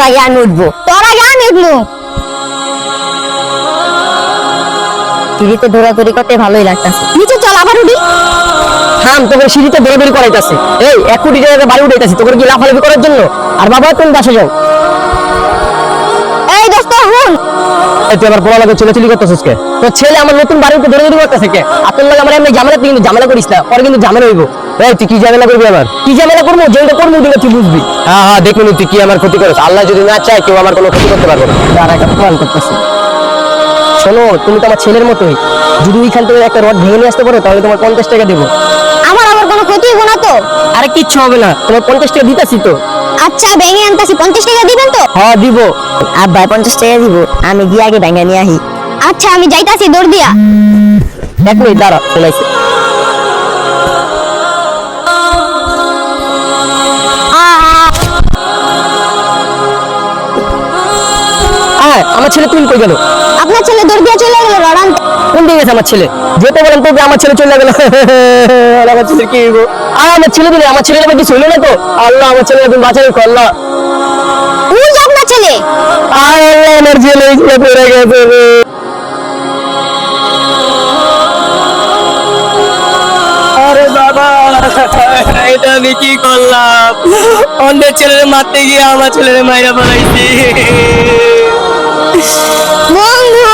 আগে আমি উঠবো। তোর আগে আমি উঠবো। সিঁড়িতে দৌড়াদৌড়ি করতে ভালোই লাগতেছে। নিচে চল আবার উঠি। থাম, তোকে সিঁড়িতে দৌড়াদৌড়ি করাইতাছে। এই 1 কোটি টাকা বাড়ি উঠাইতাছি, তোকে কি লাফালাফি করার জন্য? আর বাবা তুমি বাসা যাও। এই দোস্ত হুন, এই তুই আবার বড় লাগে চিল্লাচিল্লি করতেছিস কে? তোর ছেলে আমার নতুন বাড়িতে দৌড়াদৌড়ি করতেছে কে? আপনার লাগে আমার এমনি ঝামেলা, তুই কিন্তু ঝামেলা করিস না, পরে কিন্তু ঝামেলা হইব। এই তুই কি ঝামেলা করবি আবার? কি ঝামেলা করবো? যেটা করবো ওটা তুই বুঝবি। হ্যাঁ হ্যাঁ, দেখুন তুই কি আমার ক্ষতি করিস। আল্লাহ যদি না চায় কেউ আমার কোনো ক্ষতি করতে পারবে না। আর একটা প্ল্যান করতেছি। শোনো, তুমি তো আমার ছেলের মতোই। যদি ওইখান থেকে একটা রড ভেঙে নিয়ে আসতে পারো তাহলে তোমার 50 টাকা দেবো। আমার আবার কোনো ক্ষতি হবো না তো? আরে কিচ্ছু হবে না, তোমার 50 টাকা দিতেছি তো। আচ্ছা ভেঙে আনতাছি, 50 টাকা দিবেন তো? হ্যাঁ দিব। আব্বা 50 টাকা দিব, আমি গিয়ে আগে ভেঙে নিয়ে আহি। আচ্ছা আমি যাইতাছি দৌড় দিয়া। 1 মিনিট দাঁড়া, শোনাইছে। আমার ছেলে তুই কই গেল? আপনার ছেলে দৌড় দিয়া চলে গেল রড আনতে। কোন দিকে গেছে আমার ছেলে? যেতে বলেন তো, আমার ছেলে চলে গেল। আর আমার ছেলে কি হইব? আর আমার ছেলে দিলে আমার ছেলের কিছু হইলো না তো? আল্লাহ, আমার ছেলে তুমি বাঁচাই রাখো আল্লাহ। ওই যে আপনার ছেলে। আর আল্লাহ, আমার ছেলে পড়ে গেছে রে। আরে বাবা, এটা আমি কি করলাম? অন্যের ছেলেরে মারতে গিয়ে আমার ছেলেরে মাইরা ফেলাইছি। বন্ধু